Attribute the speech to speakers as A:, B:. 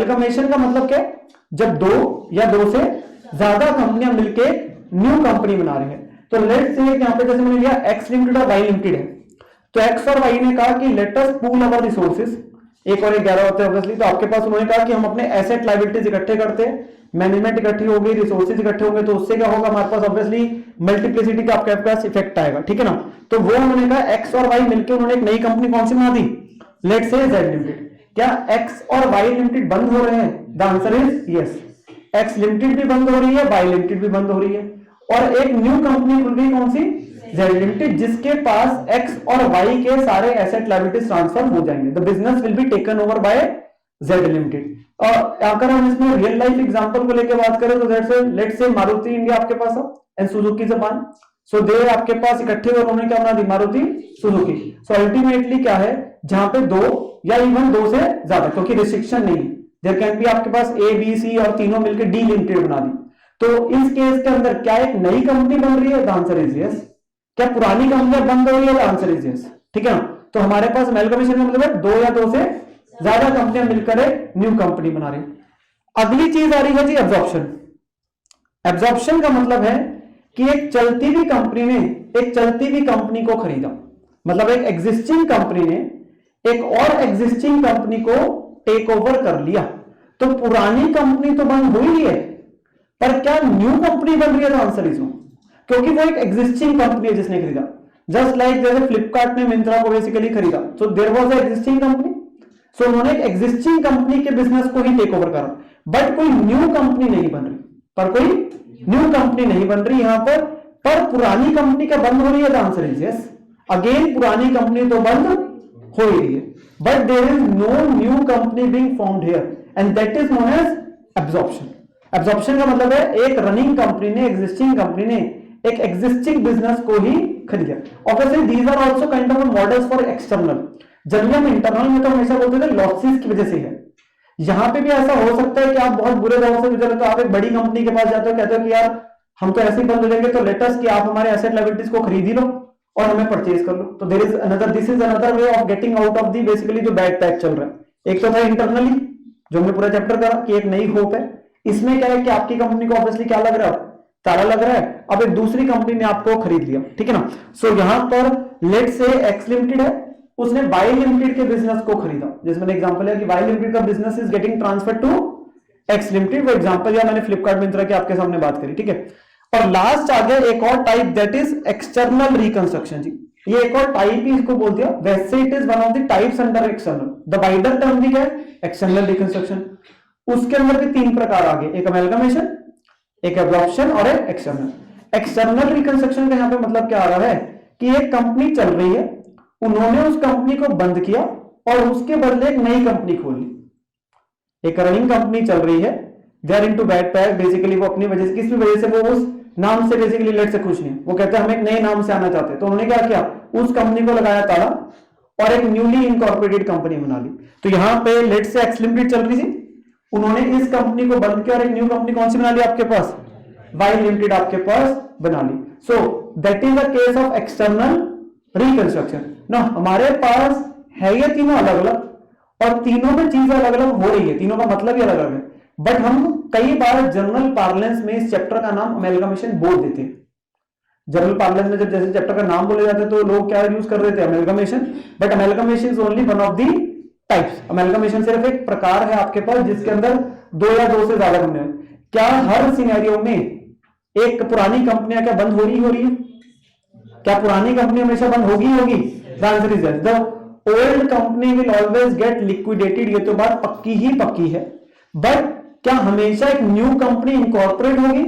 A: Amalgamation का मतलब क्या है? जब दो या दो से ज्यादा कंपनियां मिलके न्यू कंपनी बना रही है। तो लेट्स से यहां पे जैसे मैंने लिया एक्स लिमिटेड और वाई लिमिटेड है, तो एक्स और वाई ने कहा कि लेट अस पूल अवर रिसोर्सेज, एक और एक 11 होते हैं ऑब्वियसली, तो आपके पास उन्होंने कहा कि हम अपने एसेट लायबिलिटीज इकट्ठे करते हैं, मैनेजमेंट इकट्ठी होगी, रिसोर्सेज इकट्ठे होंगे, तो उससे क्या होगा हमारे पास ऑब्वियसली मल्टीप्लिसिटी का आपके पास इफेक्ट आएगा, ठीक है ना। तो वो उन्होंने कहा एक्स और वाई मिलकर उन्होंने एक नई कंपनी कौन सी बना दी, लेट्स से जेड लिमिटेड। क्या एक्स और वाई लिमिटेड बंद हो रहे हैं? The answer is yes, x limited भी बंद हो रही है, वाई लिमिटेड भी बंद हो रही है, और एक न्यू कंपनी खुल गई कौन सी, जेड लिमिटेड, जिसके पास एक्स और वाई के सारे एसेट लायबिलिटीज ट्रांसफर हो जाएंगे। The business will be taken over by Z limited. और अगर हम इसमें रियल लाइफ एग्जांपल को लेकर बात करें तो लेट्स से मारुति इंडिया आपके पास है एंड सुजुकी जापान, सो दे आपके पास इकट्ठे और उन्होंने क्या बना दी, मारुति सुजुकी। सो अल्टीमेटली क्या है, जहां पे दो या इवन दो से ज्यादा, क्योंकि रिस्ट्रिक्शन नहीं, देयर कैन बी आपके पास ए बी सी और तीनों मिलकर डी लिमिटेड बना दी। तो इस केस के अंदर क्या एक नई कंपनी बन रही है? The answer is yes. क्या पुरानी कंपनियां बंद हो रही है? द आंसर इज यस, ठीक है ना। तो हमारे पास अमेलगमेशन का मतलब है दो या दो से ज्यादा कंपनियां मिलकर एक न्यू कंपनी बना रही। अगली चीज आ रही है जी एब्जॉर्प्शन। एब्जॉर्प्शन का मतलब है कि एक चलती हुई कंपनी ने एक चलती हुई कंपनी को खरीदा, मतलब एक एग्जिस्टिंग कंपनी ने एक और एग्जिस्टिंग कंपनी को टेक ओवर कर लिया। तो पुरानी कंपनी तो बंद हुई है, पर क्या न्यू कंपनी बन रही है? आंसर इज नो, क्योंकि वो एक एग्जिस्टिंग कंपनी है जिसने खरीदा। जस्ट लाइक जैसे फ्लिपकार्ट ने मिंत्रा को बेसिकली खरीदा, so there was a existing company, so उन्होंने एक एग्जिस्टिंग कंपनी के बिजनेस को ही टेक ओवर करा, बट कोई न्यू कंपनी नहीं बन रही, पर कोई न्यू कंपनी नहीं बन रही यहां पर पुरानी कंपनी का बंद हो रही है। The answer is yes, again पुरानी कंपनी तो बंद हो ही रही है, but there is no new company being formed here and that is known as absorption. Absorption का मतलब है एक रनिंग कंपनी ने, एग्जिस्टिंग कंपनी ने एक एग्जिस्टिंग बिजनेस को ही खरीदा। Obviously these are also kind of models for external. Generally हम इंटरनल में तो हमेशा बोलते थे लॉसेस की वजह से है, यहां पे भी ऐसा हो सकता है कि आप बहुत बुरे दौर से गुजरे तो आप एक बड़ी कंपनी के पास जाते हो, कहते हो कि यार हम तो ऐसे ही बंद हो जाएंगे, तो लेटेस्ट कि आप हमारे एसेट लायबिलिटीज को खरीद ही लो और हमें परचेज कर लो। तो there is another, this is another way of getting out of the basically जो बैड पैच चल रहा है। एक तो था इंटरनली जो हमने पूरा चैप्टर करा कि एक नई होप है, इसमें क्या है कि आपकी कंपनी को ऑब्वियसली क्या लग रहा है, ताला लग रहा है, अब एक दूसरी कंपनी ने आपको खरीद लिया, ठीक है ना। सो यहां पर लेट से एक्स लिमिटेड है, उसने वाई लिमिटेड के बिजनेस को खरीदा, जैसे मैंने एग्जांपल है कि वाई लिमिटेड का business is getting transfer to X limited, वो एग्जांपल या मैंने फ्लिपकार्ट मिंत्रा की आपके सामने बात करी, ठीक है। और लास्ट आ गया एक और type, that is external reconstruction जी। ये एक और टाइप ही इसको बोलते हैं, वैसे it is one of the types under external. The wider term भी क्या है, एक्सटर्नल रिकंस्ट्रक्शन। उसके अंदर भी तीन प्रकार आ गए, एक अमेलगमेशन, एक एब्जॉर्प्शन और एक एक्सटर्नल। एक्सटर्नल रिकंस्ट्रक्शन का यहां पे मतलब क्या आ रहा है कि एक कंपनी चल रही है, उन्होंने उस कंपनी को बंद किया और उसके बदले एक नई कंपनी खोली। एक रनिंग कंपनी चल रही है, they are into bad patch, basically वो अपनी वजह से, किस भी वजह से वो उस नाम से बेसिकली लेट से खुश नहीं, वो कहते हैं हम एक नए नाम से आना चाहते हैं, तो उन्होंने क्या किया, उस कंपनी को लगाया ताला और एक न्यूली इनकॉर्पोरेटेड कंपनी बना ली। तो यहां पे लेट से एक्स लिमिटेड चल रही थी, उन्होंने इस कंपनी को बंद किया और एक न्यू कंपनी कौन सी बना ली आपके पास, वाई लिमिटेड आपके पास बना ली। So that is a case of external reconstruction ना। हमारे पास है ये तीनों अलग अलग और तीनों में चीजें अलग अलग हो रही है, तीनों का मतलब ही अलग अलग है, बट हम कई बार जनरल पार्लेंस में इस चैप्टर का नाम अमेलगमेशन बोल देते हैं। जनरल पार्लेंस में जब जैसे चैप्टर का नाम बोले जाते तो लोग क्या यूज कर रहे थे, amalgamation, but amalgamation is only one of the types. Amalgamation सिर्फ एक प्रकार है आपके पास जिसके अंदर दो या दो से ज्यादा कंपनियां। क्या हर सिनेरियो में एक पुरानी कंपनियां क्या बंद हो रही है? क्या पुरानी कंपनी हमेशा बंद होगी? The answer is yes, the old company will always get liquidated, ये तो बात पक्की ही पक्की है, बट क्या हमेशा एक न्यू कंपनी इनकॉर्पोरेट होगी?